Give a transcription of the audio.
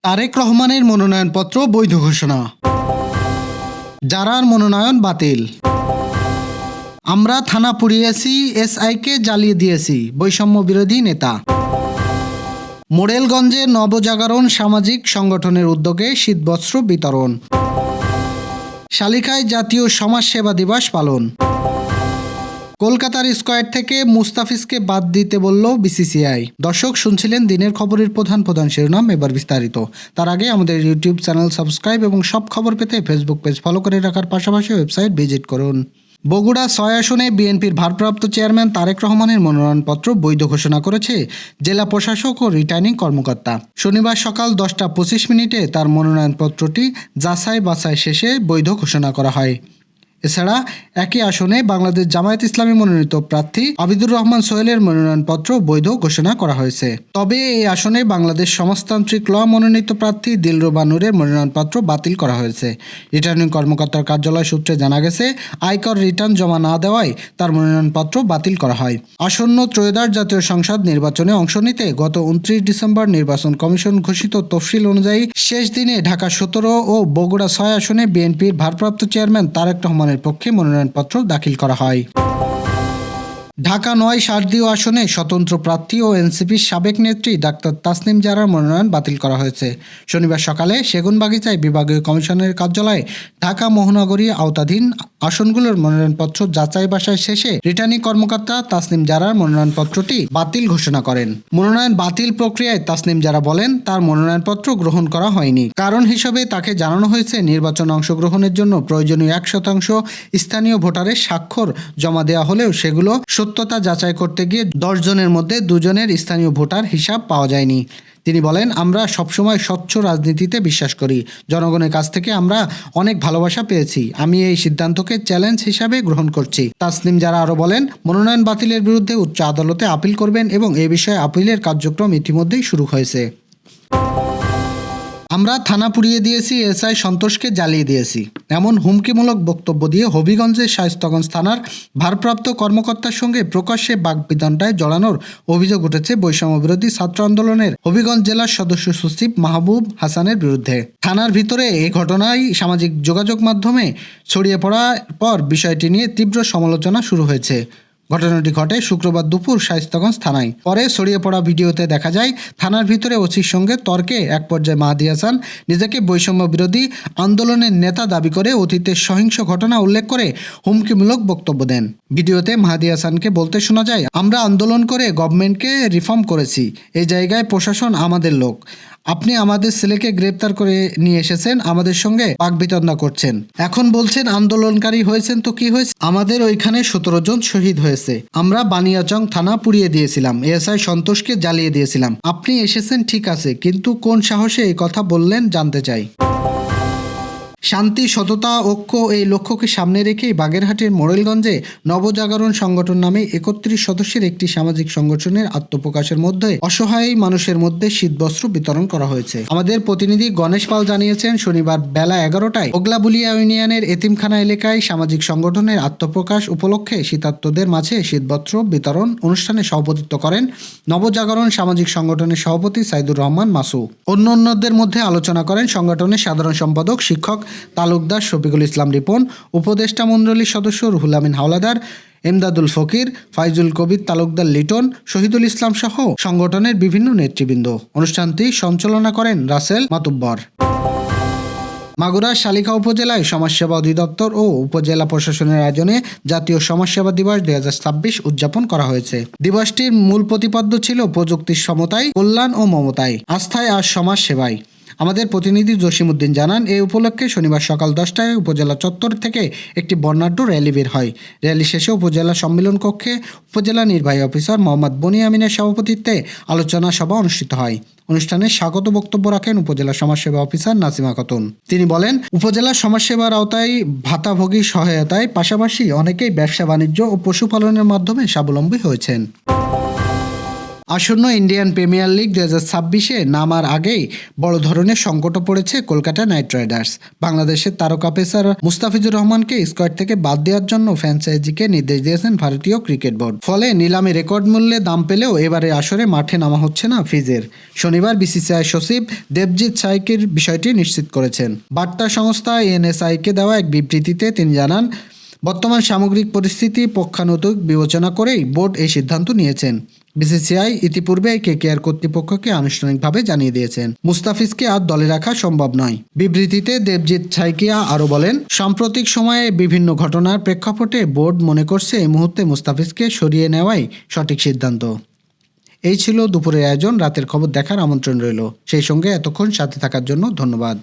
তারেক রহমানের মনোনয়নপত্র বৈধ ঘোষণা। জারার মনোনয়ন বাতিল। আমরা থানা পুড়িয়েছি, এসআইকে জ্বালিয়ে দিয়েছি, বৈষম্য বিরোধী নেতা। মোড়েলগঞ্জে নবজাগরণ সামাজিক সংগঠনের উদ্যোগে শীতবস্ত্র বিতরণ। শালিকায় জাতীয় সমাজসেবা দিবস পালন। কলকাতার স্কোয়াড থেকে মুস্তাফিজকে বাদ দিতে বলল বিসিসিআই। দর্শক, শুনছিলেন দিনের খবরের প্রধান শিরোনাম, এবার বিস্তারিত। তার আগে আমাদের ইউটিউব চ্যানেল সাবস্ক্রাইব এবং সব খবর পেতে ফেসবুক পেজ ফলো করে রাখার পাশাপাশি ওয়েবসাইট ভিজিট করুন। বগুড়া ৬ আসনে বিএনপির ভারপ্রাপ্ত চেয়ারম্যান তারেক রহমানের মনোনয়নপত্র বৈধ ঘোষণা করেছে জেলা প্রশাসক ও রিটার্নিং কর্মকর্তা। শনিবার সকাল 10টা 25 মিনিটে তার মনোনয়নপত্রটি যাচাই বাছাই শেষে বৈধ ঘোষণা করা হয়। এছাড়া একই আসনে বাংলাদেশ জামায়াত ইসলামী মনোনীত প্রার্থী আবিদুর রহমান সোহেলের মনোনয়নপত্র বৈধ ঘোষণা করা হয়েছে। তবে এই আসনে বাংলাদেশ সমাজতান্ত্রিক ল মনোনীত প্রার্থী দিলরুবা নূরের মনোনয়নপত্র বাতিল করা হয়েছে। রিটার্নিং কর্মকর্তার কার্যালয় সূত্রে জানা গেছে, আয়কর রিটার্ন জমা না দেওয়ায় তার মনোনয়নপত্র বাতিল করা হয়। আসন্ন ত্রয়োদশ জাতীয় সংসদ নির্বাচনে অংশ নিতে গত 29 ডিসেম্বর নির্বাচন কমিশন ঘোষিত তফসিল অনুযায়ী শেষ দিনে ঢাকা 17 ও বগুড়া 6 আসনে বিএনপির ভারপ্রাপ্ত চেয়ারম্যান তারেক রহমানের পক্ষে মনোনয়নপত্র দাখিল করা হয়। ঢাকা ৯ শারদীয় আসনে স্বতন্ত্র প্রার্থী ও এনসিপির সাবেক নেত্রী ডাক্তার তাসনিম জারার মনোনয়ন বাতিল করা হয়েছে। শনিবার সকালে সেগুনবাগিচায় বিভাগীয় কমিশনের কার্যালয়ে ঢাকা মহানগরী আওতাধীন আসনগুলোর মনোনয়নপত্র যাচাই বাছাই শেষে রিটার্নিং কর্মকর্তা তাসনিম জারার মনোনয়নপত্রটি বাতিল ঘোষণা করেন। মনোনয়ন বাতিল প্রক্রিয়ায় তাসনিম জারা বলেন, তার মনোনয়নপত্র গ্রহণ করা হয়নি। কারণ হিসেবে তাকে জানানো হয়েছে, নির্বাচনে অংশগ্রহণের জন্য প্রয়োজনীয় 1% স্থানীয় ভোটারের স্বাক্ষর জমা দেওয়া হলেও সেগুলো সত্যতা যাচাই করতে গিয়ে 10 জনের মধ্যে 2 জনের স্থানীয় ভোটার হিসাব পাওয়া যায়নি। তিনি বলেন, আমরা সবসময় স্বচ্ছ রাজনীতিতে বিশ্বাস করি। জনগণের কাছ থেকে আমরা অনেক ভালোবাসা পেয়েছি। আমি এই সিদ্ধান্তকে চ্যালেঞ্জ হিসাবে গ্রহণ করছি। তাসনিম জারা আরও বলেন, মনোনয়ন বাতিলের বিরুদ্ধে উচ্চ আদালতে আপিল করবেন এবং এ বিষয়ে আপিলের কার্যক্রম ইতিমধ্যেই শুরু হয়েছে। আমরা থানা পুড়িয়ে দিয়েছি, এসআই সন্তোষকে জ্বালিয়ে দিয়েছি, এমন হুমকিমূলক বক্তব্য দিয়ে হবিগঞ্জের শায়েস্তাগঞ্জ থানার ভারপ্রাপ্ত কর্মকর্তার সঙ্গে প্রকাশ্যে বাগবিতণ্ডায় জড়ানোর অভিযোগ উঠেছে বৈষম্য বিরোধী ছাত্র আন্দোলনের হবিগঞ্জ জেলার সদস্য সচিব মাহবুব হাসানের বিরুদ্ধে। থানার ভিতরে এই ঘটনায় সামাজিক যোগাযোগ মাধ্যমে ছড়িয়ে পড়ার পর বিষয়টি নিয়ে তীব্র সমালোচনা শুরু হয়েছে। ঘটনাটি ঘটে শুক্রবার দুপুর শায়েস্তাগঞ্জ থানায়। পরে ছড়িয়ে পড়া ভিডিওতে দেখা যায়, থানার ভিতরে ওসির সঙ্গে তর্কে এক পর্যায়ে মাহাদি হাসান নিজেকে বৈষম্য বিরোধী আন্দোলনের নেতা দাবি করে অতীতের সহিংস ঘটনা উল্লেখ করে হুমকিমূলক বক্তব্য দেন। ভিডিওতে মাহাদি হাসানকে বলতে শোনা যায়, আমরা আন্দোলন করে গভর্নমেন্টকে রিফর্ম করেছি, এই জায়গায় প্রশাসন আমাদের লোক। আপনি আমাদের ছেলেকে গ্রেপ্তার করে নিয়ে এসেছেন, আমাদের সঙ্গে বাকবিতণ্ডা করছেন, এখন বলছেন আন্দোলনকারী হয়েছেন তো কি হয়েছে? আমাদের ওইখানে 17 জন শহীদ হয়েছে। আমরা বানিয়াচং থানা পুড়িয়ে দিয়েছিলাম, এসআই সন্তোষকে জ্বালিয়ে দিয়েছিলাম। আপনি এসেছেন ঠিক আছে, কিন্তু কোন সাহসে এই কথা বললেন জানতে চাই। শান্তি, সততা, ঐক্য এই লক্ষ্যকে সামনে রেখেই বাগেরহাটের মোড়েলগঞ্জে নবজাগরণ সংগঠন নামে 31 সদস্যের একটি সামাজিক সংগঠনের আত্মপ্রকাশের মধ্যে অসহায় মানুষের মধ্যে শীতবস্ত্র বিতরণ করা হয়েছে। আমাদের প্রতিনিধি গণেশ পাল জানিয়েছেন, শনিবার বেলা 11টায় ওগলাবুলিয়া ইউনিয়নের এতিমখানা এলাকায় সামাজিক সংগঠনের আত্মপ্রকাশ উপলক্ষে শীতার্তদের মাঝে শীতবস্ত্র বিতরণ অনুষ্ঠানে সভাপতিত্ব করেন নবজাগরণ সামাজিক সংগঠনের সভাপতি সাইদুর রহমান মাসু। অন্যান্যদের মধ্যে আলোচনা করেন সংগঠনের সাধারণ সম্পাদক শিক্ষক তালুকদার শফিকুল ইসলাম রিপন, উপদেষ্টা মণ্ডলীর সদস্য রুহুল আমিন হাওলাদার, এমদাদুল ফকির, ফাইজুল কবির তালুকদার লিটন, শহীদুল ইসলাম সহ সংগঠনের বিভিন্ন নেতৃবৃন্দ। অনুষ্ঠানটি সঞ্চালনা করেন রাসেল মাতুব্বর। মাগুরার শালিকা উপজেলায় সমাজসেবা অধিদপ্তর ও উপজেলা প্রশাসনের আয়োজনে জাতীয় সমাজসেবা দিবস 2026 উদযাপন করা হয়েছে। দিবসটির মূল প্রতিপাদ্য ছিল প্রযুক্তির সমতায়, কল্যাণ ও মমতায়, আস্থায় আর সমাজ সেবায়। আমাদের প্রতিনিধি জসিমউদ্দিন জানান, এই উপলক্ষে শনিবার সকাল 10টায় উপজেলা চত্বর থেকে একটি বর্ণাঢ্য র্যালি বের হয়। র্যালি শেষে উপজেলা সম্মেলন কক্ষে উপজেলা নির্বাহী অফিসার মোহাম্মদ বনি আমিনের সভাপতিত্বে আলোচনা সভা অনুষ্ঠিত হয়। অনুষ্ঠানে স্বাগত বক্তব্য রাখেন উপজেলা সমাজসেবা অফিসার নাসিমা খাতুন। তিনি বলেন, উপজেলা সমাজসেবার আওতায় ভাতাভোগী সহায়তায় পাশাপাশি অনেকেই ব্যবসা বাণিজ্য ও পশুপালনের মাধ্যমে স্বাবলম্বী হয়েছেন। আসন্ন ইন্ডিয়ান প্রিমিয়ার লিগ 2026-এ নামার আগেই বড় ধরনের সংকটে পড়েছে কলকাতা নাইট রাইডার্স। বাংলাদেশের তারকা পেসার মুস্তাফিজুর রহমানকে স্কোয়াড থেকে বাদ দেওয়ার জন্য ফ্র্যাঞ্চাইজিকে নির্দেশ দিয়েছেন ভারতীয় ক্রিকেট বোর্ড। ফলে নিলামে রেকর্ড মূল্যে দাম পেলেও এবারে আসরে মাঠে নামা হচ্ছে না ফিজের। শনিবার বিসিসিআই সচিব দেবজিৎ সাইকির বিষয়টি নিশ্চিত করেছেন। বার্তা সংস্থা এএনএসআইকে দেওয়া এক বিবৃতিতে তিনি জানান, বর্তমান সামগ্রিক পরিস্থিতি পক্ষানুতিক বিবেচনা করেই বোর্ড এই সিদ্ধান্ত নিয়েছেন। বিসিসিআই ইতিপূর্বে কেকেআর কর্তৃপক্ষকে আনুষ্ঠানিকভাবে জানিয়ে দিয়েছেন মুস্তাফিজকে আর দলে রাখা সম্ভব নয়। বিবৃতিতে দেবজিৎ সাইকিয়া আরও বলেন, সাম্প্রতিক সময়ে বিভিন্ন ঘটনার প্রেক্ষাপটে বোর্ড মনে করছে এই মুহূর্তে মুস্তাফিজকে সরিয়ে নেওয়াই সঠিক সিদ্ধান্ত। এই ছিল দুপুরের আয়োজন। রাতের খবর দেখার আমন্ত্রণ রইল। সেই সঙ্গে এতক্ষণ সাথে থাকার জন্য ধন্যবাদ।